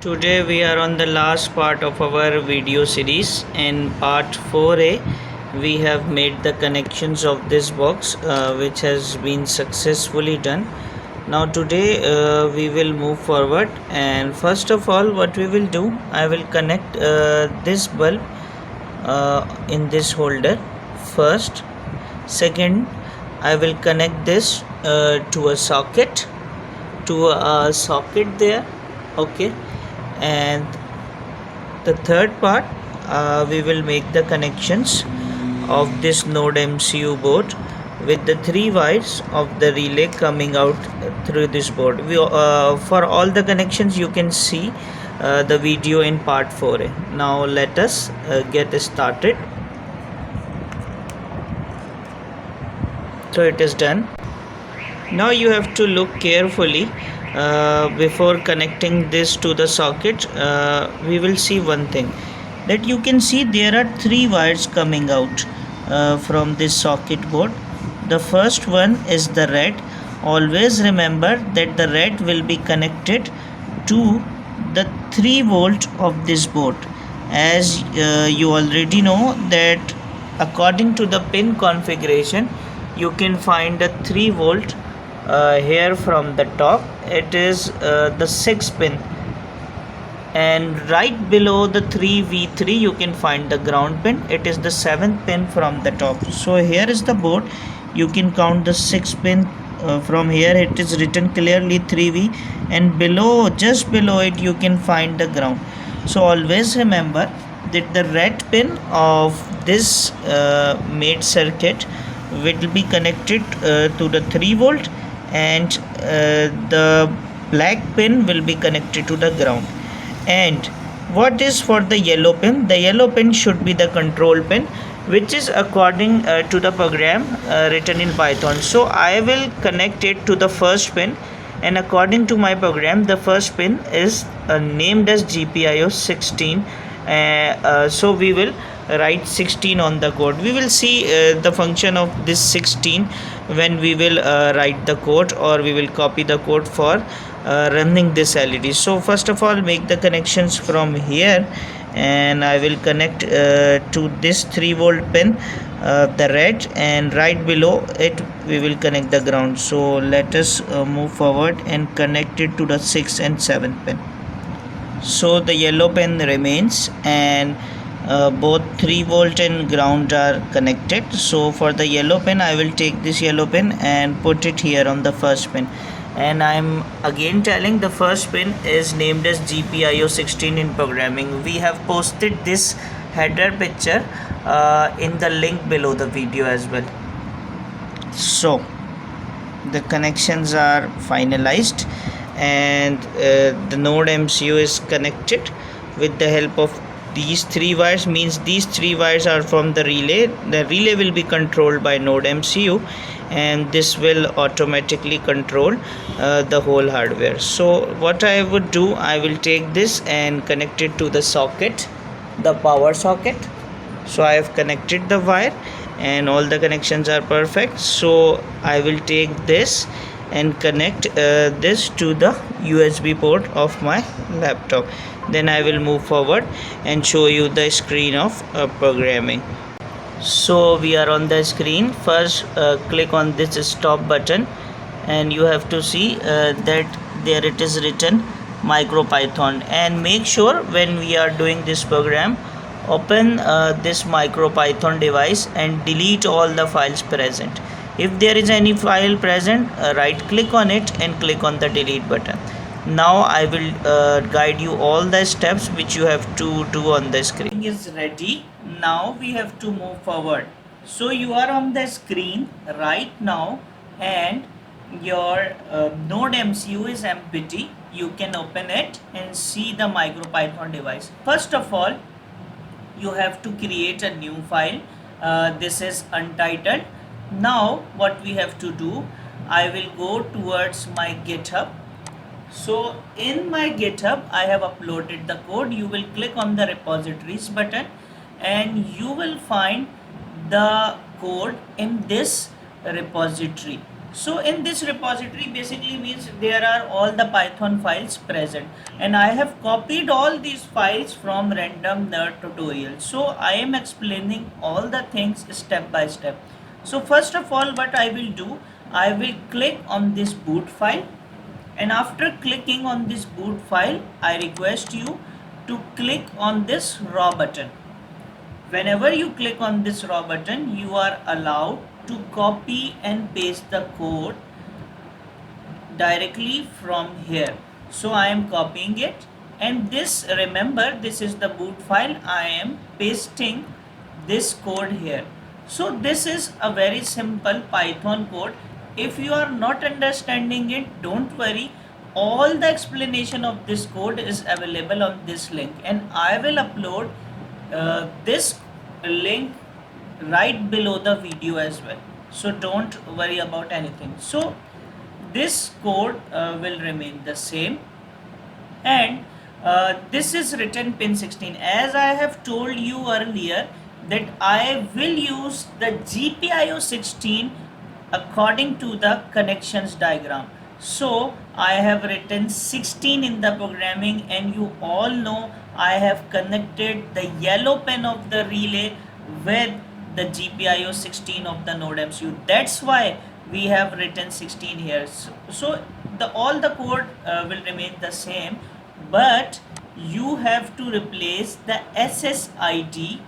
Today we are on the last part of our video series. In part 4a we have made the connections of this box which has been successfully done. Now today we will move forward, and first of all what we will do, I will connect this bulb in this holder first. Second, I will connect this to a socket there. Okay. And the third part, we will make the connections of this node MCU board with the 3 wires of the relay coming out through this board. For all the connections you can see the video in part 4a. Now let us get started. So it is done. Now you have to look carefully before connecting this to the socket. We will see one thing, that you can see there are 3 wires coming out from this socket board. The first one is the red. Always remember that the red will be connected to the 3 volt of this board, as you already know that according to the pin configuration you can find a 3 volt here from the top. It is the 6th pin, and right below the 3V3 you can find the ground pin. It is the 7th pin from the top. So here is the board. You can count the 6th pin. From here it is written clearly 3V, and below, just below it, you can find the ground. So always remember that the red pin of this made circuit will be connected to the 3 volt, and the black pin will be connected to the ground. And what is for the yellow pin? The yellow pin should be the control pin, which is according to the program written in Python. So I will connect it to the first pin, and according to my program the first pin is named as GPIO 16. So we will write 16 on the code. We will see the function of this 16 when we will write the code, or we will copy the code for running this LED. So first of all, make the connections from here, and I will connect to this 3 volt pin, the red, and right below it we will connect the ground. So let us move forward and connect it to the 6th and 7th pin. So the yellow pin remains, and both 3 volt and ground are connected. So for the yellow pin, I will take this yellow pin and put it here on the first pin. And I'm again telling, the first pin is named as GPIO 16 in programming. We have posted this header picture in the link below the video as well. So the connections are finalized, and the node MCU is connected with the help of these 3 wires. Means these 3 wires are from the relay. The relay will be controlled by node MCU, and this will automatically control the whole hardware. So what I would do, I will take this and connect it to the socket, the power socket. So I have connected the wire, and all the connections are perfect. So I will take this and connect this to the USB port of my laptop. Then I will move forward and show you the screen of programming. So we are on the screen. First click on this stop button, and you have to see that there it is written MicroPython. And make sure when we are doing this program, open this MicroPython device and delete all the files present. If there is any file present, right click on it and click on the delete button. Now I will guide you all the steps which you have to do on the screen. Is ready. Now we have to move forward. So you are on the screen right now, and your node MCU is empty. You can open it and see the MicroPython device. First of all, you have to create a new file. This is untitled. Now what we have to do, I will go towards my GitHub. So in my GitHub I have uploaded the code. You will click on the repositories button, and you will find the code in this repository. So in this repository basically means there are all the Python files present, and I have copied all these files from random nerd tutorial. So I am explaining all the things step by step. So first of all, what I will do, I will click on this boot file, and after clicking on this boot file, I request you to click on this raw button. Whenever you click on this raw button, you are allowed to copy and paste the code directly from here. So I am copying it, and this, remember, this is the boot file. I am pasting this code here. So this is a very simple Python code. If you are not understanding it, don't worry. All the explanation of this code is available on this link, and I will upload this link right below the video as well. So don't worry about anything. So this code will remain the same, and this is written pin 16. As I have told you earlier that I will use the GPIO 16 according to the connections diagram. So I have written 16 in the programming, and you all know I have connected the yellow pin of the relay with the GPIO 16 of the node MCU. That's why we have written 16 here. So the all the code will remain the same, but you have to replace the SSID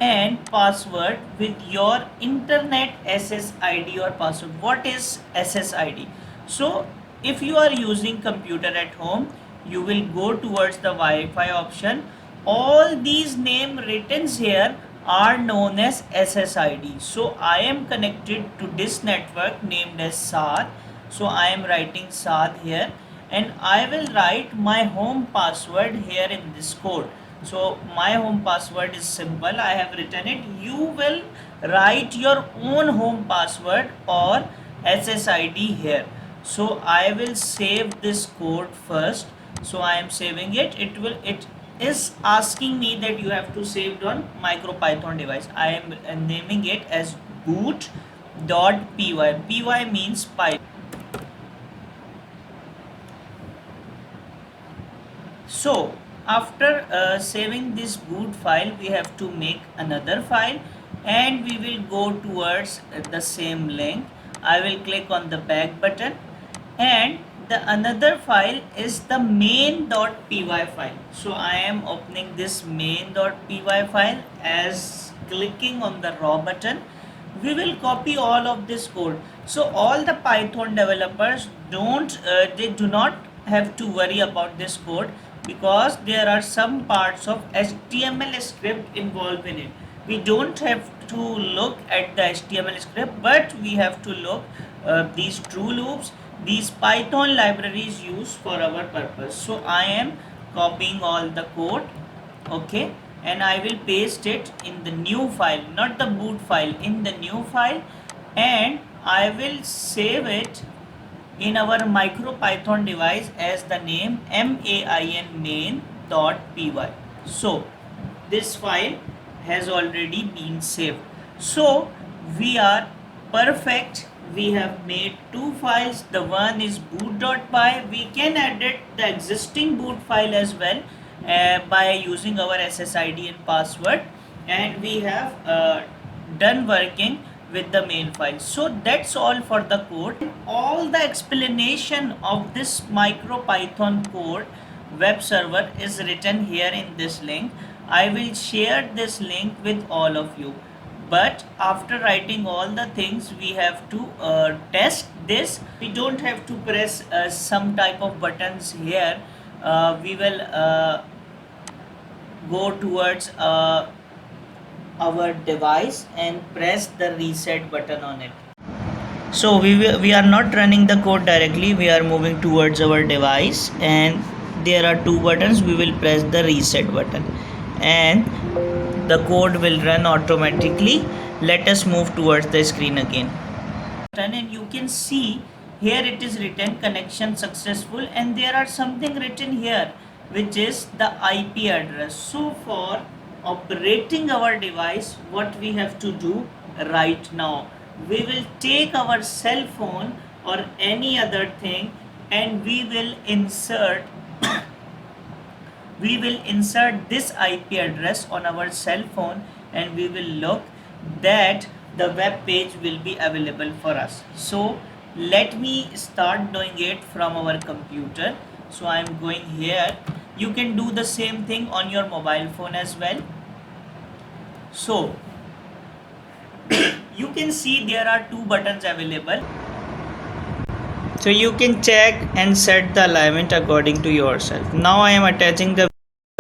and password with your internet SSID or password. What is SSID? So if you are using computer at home, you will go towards the Wi-Fi option. All these name written here are known as SSID. So I am connected to this network named as SAD. So I am writing SAD here, and I will write my home password here in this code. So my home password is simple. I have written it. You will write your own home password or SSID here. So I will save this code first. So I am saving it. It is asking me that you have to save it on MicroPython device. I am naming it as boot.py. Py means Python. So after saving this boot file, we have to make another file, and we will go towards the same link. I will click on the back button, and the another file is the main.py file. So I am opening this main.py file. As clicking on the raw button, we will copy all of this code. So all the Python developers they do not have to worry about this code, because there are some parts of HTML script involved in it. We don't have to look at the HTML script, but we have to look these true loops, these Python libraries used for our purpose. So I am copying all the code, okay, and I will paste it in the new file, not the boot file, in the new file, and I will save it in our MicroPython device as the name main.py. So this file has already been saved. So we are perfect. We have made two files. The one is boot.py. We can edit the existing boot file as well by using our SSID and password, and we have done working with the main file. So that's all for the code. All the explanation of this MicroPython code web server is written here in this link. I will share this link with all of you. But after writing all the things, we have to test this. We don't have to press some type of buttons here. We will go towards our device and press the reset button on it. So we are not running the code directly, we are moving towards our device, and there are two buttons. We will press the reset button and the code will run automatically. Let us move towards the screen again, and you can see here it is written connection successful, and there are something written here which is the IP address. So for operating our device, what we have to do right now, we will take our cell phone or any other thing and we will insert this IP address on our cell phone, and we will look that the web page will be available for us. So let me start doing it from our computer. So I am going here. You can do the same thing on your mobile phone as well. So you can see there are two buttons available. So you can check and set the alignment according to yourself. Now I am attaching the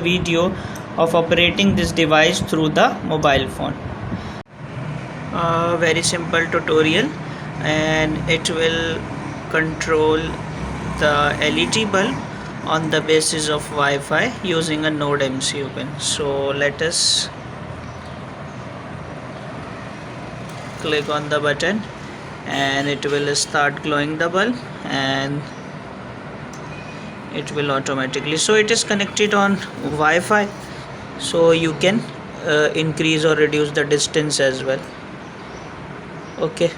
video of operating this device through the mobile phone. Very simple tutorial, and it will control the LED bulb on the basis of Wi-Fi using a Node MCU pin. So let us click on the button and it will start glowing the bulb, and it will automatically, so it is connected on Wi-Fi, so you can increase or reduce the distance as well. Okay.